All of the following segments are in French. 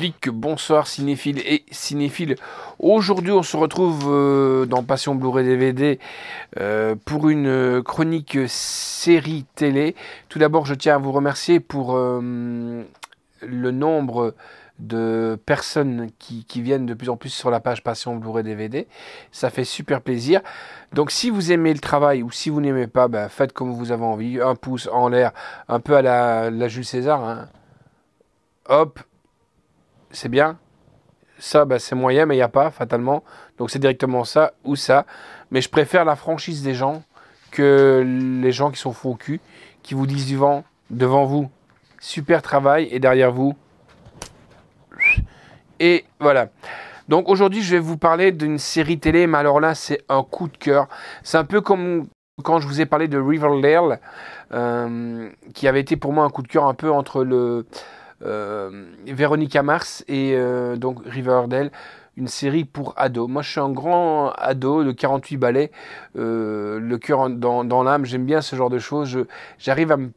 flic, bonsoir cinéphiles et cinéphiles. Aujourd'hui on se retrouve dans Passion Blu-ray DVD pour une chronique série télé. Tout d'abord je tiens à vous remercier pour le nombre de personnes qui viennent de plus en plus sur la page Passion Blu-ray DVD. Ça fait super plaisir. Donc si vous aimez le travail ou si vous n'aimez pas, faites comme vous avez envie. Un pouce en l'air, un peu à la Jules César, hein. Hop, c'est bien. Ça, c'est moyen, mais il n'y a pas, fatalement. Donc c'est directement ça ou ça. Mais je préfère la franchise des gens que les gens qui sont faux au cul, qui vous disent devant vous, super travail, et derrière vous. Et voilà. Donc aujourd'hui, je vais vous parler d'une série télé, mais alors là, c'est un coup de cœur. C'est un peu comme quand je vous ai parlé de Riverdale, qui avait été pour moi un coup de cœur un peu entre Véronica Mars et donc Riverdale, une série pour ados. Moi je suis un grand ado de 48 balais, le cœur dans l'âme, j'aime bien ce genre de choses, j'arrive à me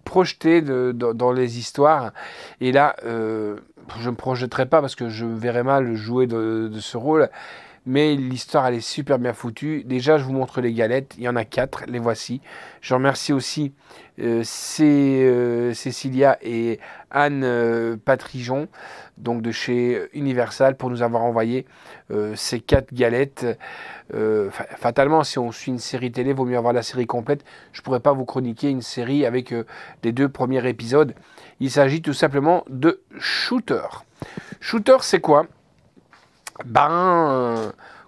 projeter dans les histoires, et là je ne me projetterai pas parce que je verrais mal jouer de ce rôle. Mais l'histoire, elle est super bien foutue. Déjà, je vous montre les galettes. Il y en a 4, les voici. Je remercie aussi Cécilia et Anne Patrijon, donc de chez Universal, pour nous avoir envoyé ces 4 galettes. Fatalement, si on suit une série télé, il vaut mieux avoir la série complète. Je ne pourrais pas vous chroniquer une série avec les 2 premiers épisodes. Il s'agit tout simplement de Shooter. Shooter, c'est quoi ?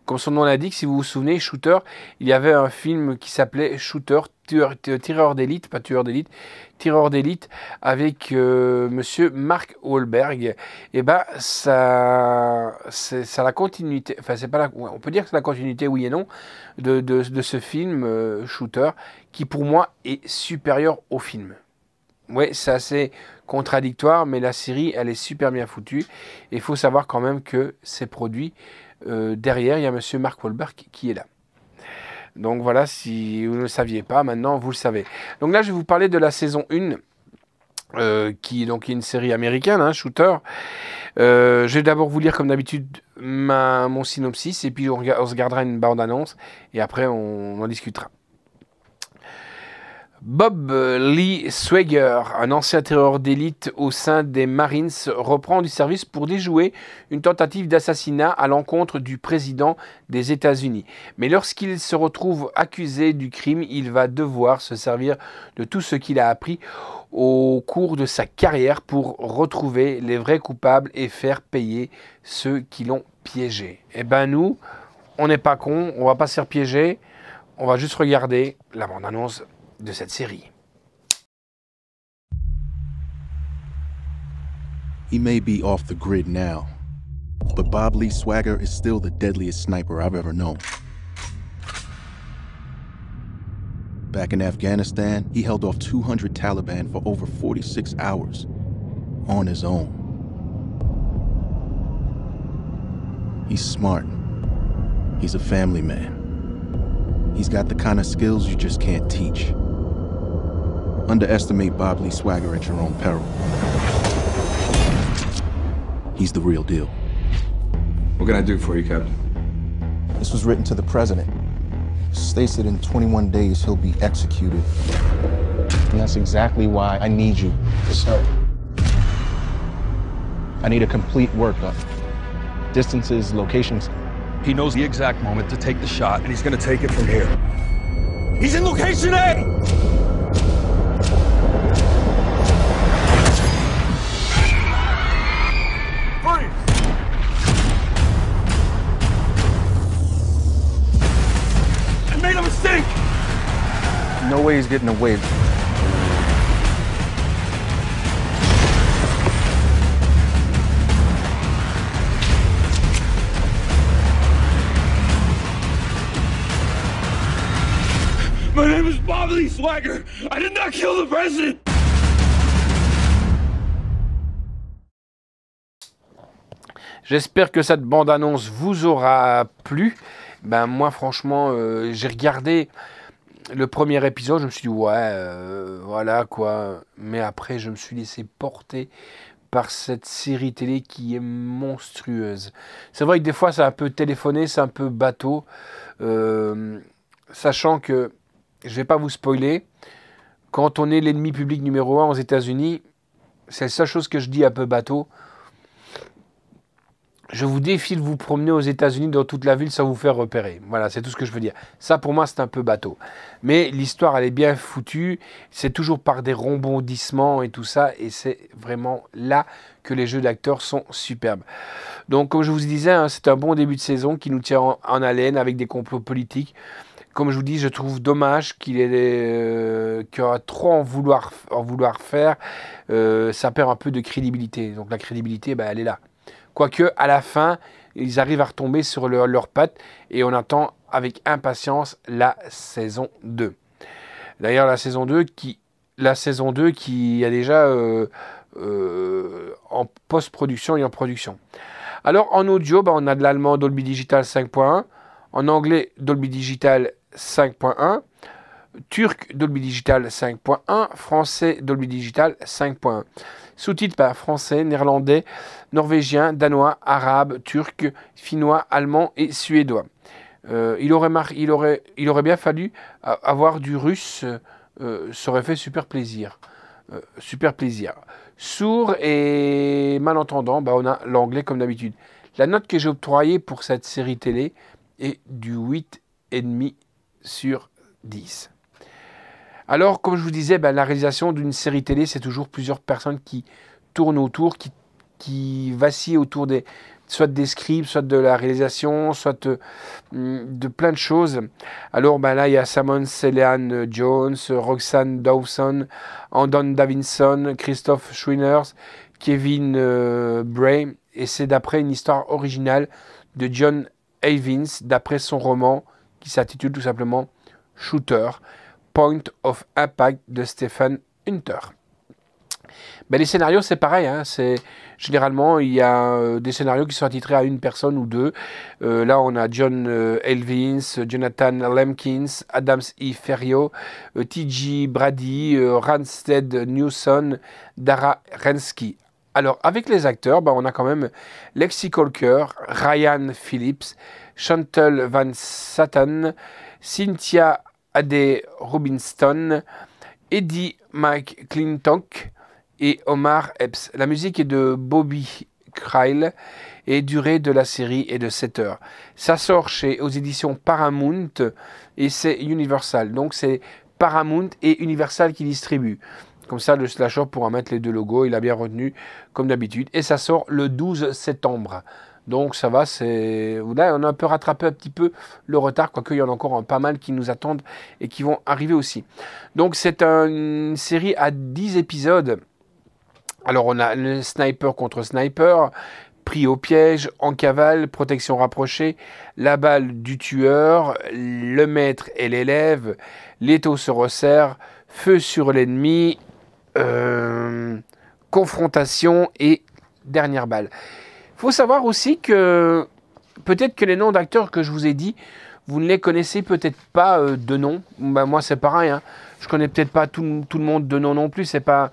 Comme son nom l'indique, si vous vous souvenez, Shooter, il y avait un film qui s'appelait Shooter, tireur d'élite, pas tueur d'élite, tireur d'élite, avec monsieur Mark Wahlberg. Et ça la continuité, enfin c'est pas la, on peut dire que c'est la continuité, oui et non, de ce film Shooter, qui pour moi est supérieur au film. Ouais, c'est assez contradictoire, mais la série, elle est super bien foutue. Et il faut savoir quand même que c'est produit derrière, il y a monsieur Mark Wahlberg qui est là. Donc voilà, si vous ne le saviez pas, maintenant vous le savez. Donc là, je vais vous parler de la saison 1, qui est une série américaine, hein, Shooter. Je vais d'abord vous lire comme d'habitude mon synopsis, et puis on se gardera une bande-annonce, et après on en discutera. Bob Lee Swagger, un ancien tireur d'élite au sein des Marines, reprend du service pour déjouer une tentative d'assassinat à l'encontre du président des États-Unis. Mais lorsqu'il se retrouve accusé du crime, il va devoir se servir de tout ce qu'il a appris au cours de sa carrière pour retrouver les vrais coupables et faire payer ceux qui l'ont piégé. Eh ben nous, on n'est pas cons, on va pas se faire piéger, on va juste regarder la bande-annonce de cette série. He may be off the grid now, but Bob Lee Swagger is still the deadliest sniper I've ever known. Back in Afghanistan, he held off 200 Taliban for over 46 hours, on his own. He's smart. He's a family man. He's got the kind of skills you just can't teach. Underestimate Bob Lee Swagger at your own peril. He's the real deal. What can I do for you, Captain? This was written to the president. States that in 21 days he'll be executed. And that's exactly why I need you. Sir. I need a complete workup. Distances, locations. He knows the exact moment to take the shot, and he's gonna take it from here. He's in location A! I made a mistake! No way he's getting away. My name is Bob Lee Swagger. I did not kill the president. J'espère que cette bande-annonce vous aura plu. Moi, franchement, j'ai regardé le premier épisode, je me suis dit, ouais, voilà quoi. Mais après, je me suis laissé porter par cette série télé qui est monstrueuse. C'est vrai que des fois c'est un peu téléphoné, c'est un peu bateau, sachant que, je ne vais pas vous spoiler, quand on est l'ennemi public numéro 1 aux États-Unis, c'est la seule chose que je dis un peu bateau. Je vous défie de vous promener aux États-Unis dans toute la ville sans vous faire repérer. Voilà, c'est tout ce que je veux dire. Ça, pour moi, c'est un peu bateau. Mais l'histoire, elle est bien foutue. C'est toujours par des rebondissements et tout ça. Et c'est vraiment là que les jeux d'acteurs sont superbes. Donc, comme je vous disais, hein, c'est un bon début de saison qui nous tient en haleine avec des complots politiques. Comme je vous dis, je trouve dommage qu'il ait trop en vouloir faire. Ça perd un peu de crédibilité. Donc, la crédibilité, elle est là. Quoique, à la fin, ils arrivent à retomber sur leurs pattes et on attend avec impatience la saison 2. D'ailleurs, la saison 2 qui est déjà en post-production et en production. Alors, en audio, on a de l'allemand Dolby Digital 5.1, en anglais Dolby Digital 5.1, turc Dolby Digital 5.1, français Dolby Digital 5.1. Sous-titres par français, néerlandais, norvégien, danois, arabe, turc, finnois, allemand et suédois. Il aurait bien fallu avoir du russe, ça aurait fait super plaisir. Sourd et malentendant, on a l'anglais comme d'habitude. La note que j'ai octroyée pour cette série télé est du 8,5 sur 10. Alors, comme je vous disais, la réalisation d'une série télé, c'est toujours plusieurs personnes qui tournent autour, qui vacillent autour soit des scripts, soit de la réalisation, soit de plein de choses. Alors, là, il y a Simon Célian Jones, Roxanne Dawson, Andon Davidson, Christophe Schwinners, Kevin Bray, et c'est d'après une histoire originale de John Havins, d'après son roman qui s'intitule tout simplement Shooter, Point of Impact de Stephen Hunter. Les scénarios, c'est pareil. Généralement, il y a des scénarios qui sont attitrés à une personne ou deux. Là, on a John Elvins, Jonathan Lemkins, Adams E. Ferrio, T.J. Brady, Ranstead Newson, Dara Rensky. Alors, avec les acteurs, on a quand même Lexi Colker, Ryan Phillips, Chantal Van Satan, Cynthia Ade Robinson, Eddie McClintock et Omar Epps. La musique est de Bobby Kryle et durée de la série est de 7 heures. Ça sort aux éditions Paramount et c'est Universal. Donc c'est Paramount et Universal qui distribuent. Comme ça, le slasher pourra mettre les deux logos. Il a bien retenu comme d'habitude. Et ça sort le 12 septembre. Donc ça va, là on a un peu rattrapé un petit peu le retard, quoique il y en a encore pas mal qui nous attendent et qui vont arriver aussi. Donc c'est une série à 10 épisodes. Alors on a le sniper contre sniper, pris au piège, en cavale, protection rapprochée, la balle du tueur, le maître et l'élève, l'étau se resserre, feu sur l'ennemi, confrontation et dernière balle. Il faut savoir aussi que peut-être que les noms d'acteurs que je vous ai dit, vous ne les connaissez peut-être pas de nom. Moi, c'est pareil. Je connais peut-être pas tout le monde de nom non plus. C'est pas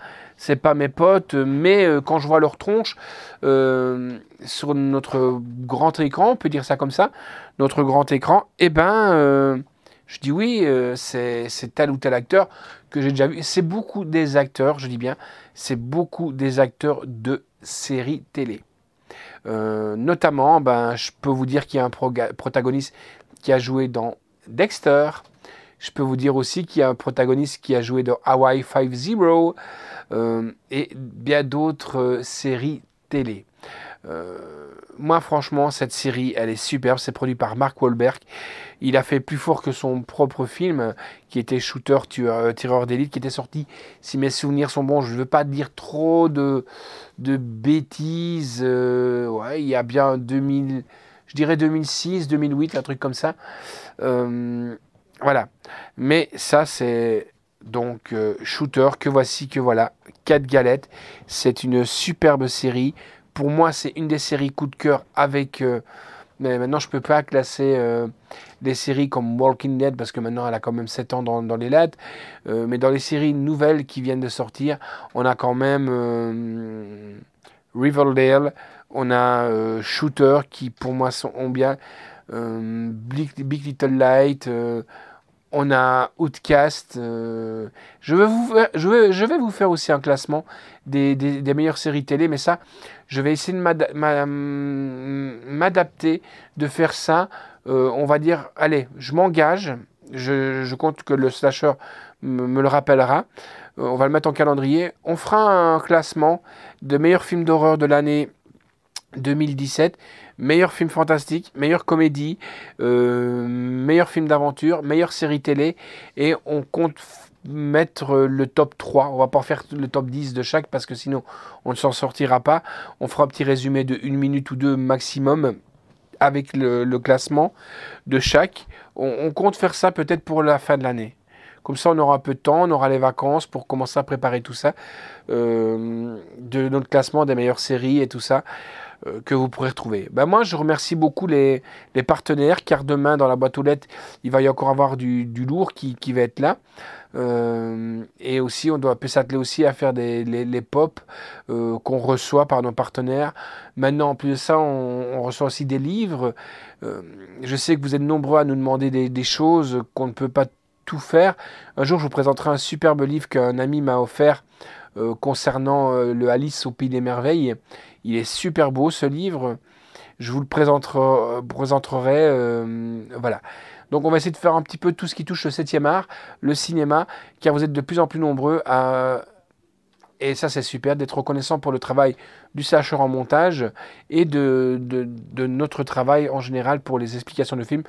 mes potes. Mais quand je vois leur tronche sur notre grand écran, on peut dire ça comme ça, notre grand écran, je dis oui, c'est tel ou tel acteur que j'ai déjà vu. C'est beaucoup des acteurs, je dis bien, c'est beaucoup des acteurs de séries télé. Notamment, je peux vous dire qu'il y a un protagoniste qui a joué dans Dexter. Je peux vous dire aussi qu'il y a un protagoniste qui a joué dans Hawaii 5-0 et bien d'autres séries télé. Moi, franchement, cette série, elle est superbe. C'est produit par Mark Wahlberg. Il a fait plus fort que son propre film, qui était Shooter, tireur d'élite, qui était sorti, si mes souvenirs sont bons, je ne veux pas dire trop de bêtises. Il y a bien 2000, je dirais 2006, 2008, un truc comme ça. Voilà. Mais ça, c'est donc Shooter, que voici, que voilà. 4 galettes. C'est une superbe série. Pour moi, c'est une des séries coup de cœur avec... mais maintenant, je ne peux pas classer des séries comme Walking Dead parce que maintenant, elle a quand même 7 ans dans les lettres. Mais dans les séries nouvelles qui viennent de sortir, on a quand même Riverdale, on a Shooter qui pour moi ont bien, Big Little Light, on a Outcast. Je vais vous faire aussi un classement des meilleures séries télé, mais ça, je vais essayer de m'adapter, de faire ça. On va dire, allez, je m'engage. Je compte que le slasher me le rappellera. On va le mettre en calendrier. On fera un classement de meilleurs films d'horreur de l'année 2017, meilleur film fantastique, meilleure comédie, meilleur film d'aventure, meilleure série télé, et on compte mettre le top 3. On va pas faire le top 10 de chaque parce que sinon on ne s'en sortira pas. On fera un petit résumé de 1 minute ou 2 maximum avec le classement de chaque. On compte faire ça peut-être pour la fin de l'année. Comme ça, on aura un peu de temps, on aura les vacances pour commencer à préparer tout ça, de notre classement des meilleures séries et tout ça, que vous pourrez retrouver. Ben moi, je remercie beaucoup les partenaires, car demain, dans la boîte aux lettres, il va y encore avoir du lourd qui va être là. Et aussi, on peut s'atteler aussi à faire les pop qu'on reçoit par nos partenaires. Maintenant, en plus de ça, on reçoit aussi des livres. Je sais que vous êtes nombreux à nous demander des choses qu'on ne peut pas tout faire. Un jour, je vous présenterai un superbe livre qu'un ami m'a offert concernant le Alice au Pays des Merveilles. Il est super beau, ce livre. Je vous le présenterai. Voilà. Donc, on va essayer de faire un petit peu tout ce qui touche le 7e art, le cinéma, car vous êtes de plus en plus nombreux à... Et ça, c'est super, d'être reconnaissant pour le travail du slasher en montage et de notre travail en général pour les explications de films.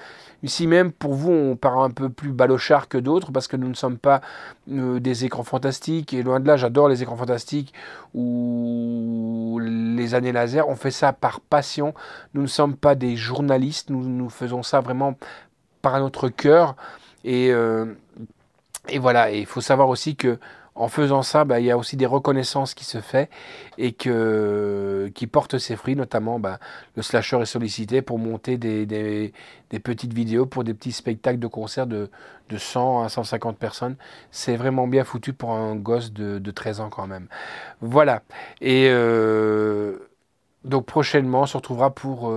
Ici même, pour vous, on part un peu plus balochard que d'autres parce que nous ne sommes pas des écrans fantastiques. Et loin de là, j'adore les écrans fantastiques ou les années laser. On fait ça par passion. Nous ne sommes pas des journalistes. Nous faisons ça vraiment par notre cœur. Et voilà, et il faut savoir aussi que en faisant ça, il y a aussi des reconnaissances qui se fait et qui portent ses fruits, notamment le slasher est sollicité pour monter des petites vidéos pour des petits spectacles de concert de 100 à 150 personnes. C'est vraiment bien foutu pour un gosse de 13 ans quand même. Voilà. Et donc prochainement, on se retrouvera pour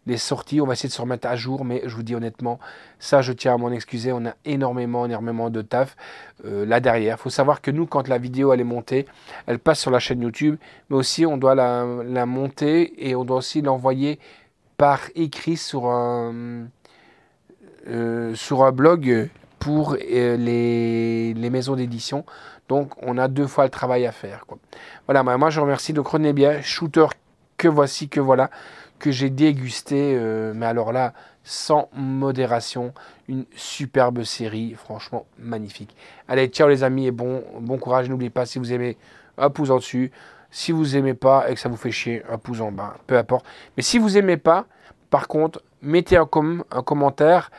les sorties. On va essayer de se remettre à jour, mais je vous dis honnêtement, ça je tiens à m'en excuser, on a énormément de taf là derrière. Il faut savoir que nous, quand la vidéo elle est montée, elle passe sur la chaîne YouTube, mais aussi on doit la monter et on doit aussi l'envoyer par écrit sur un blog pour les maisons d'édition. Donc on a 2 fois le travail à faire, quoi. Voilà, moi je remercie. Donc retenez bien, Shooter, que voici, que voilà, que j'ai dégusté, mais alors là, sans modération, une superbe série, franchement magnifique. Allez, ciao les amis et bon courage. N'oubliez pas, si vous aimez, un pouce en dessus. Si vous aimez pas et que ça vous fait chier, un pouce en bas, peu importe. Mais si vous aimez pas, par contre, mettez un commentaire,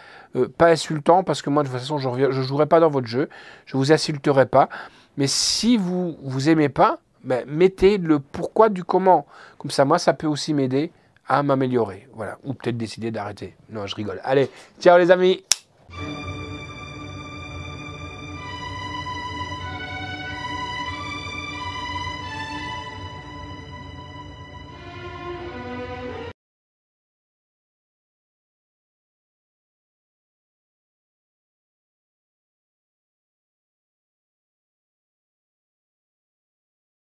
pas insultant, parce que moi de toute façon je jouerai pas dans votre jeu, je vous insulterai pas. Mais si vous aimez pas, mettez le pourquoi du comment. Comme ça, moi, ça peut aussi m'aider à m'améliorer. Voilà. Ou peut-être décider d'arrêter. Non, je rigole. Allez, ciao les amis!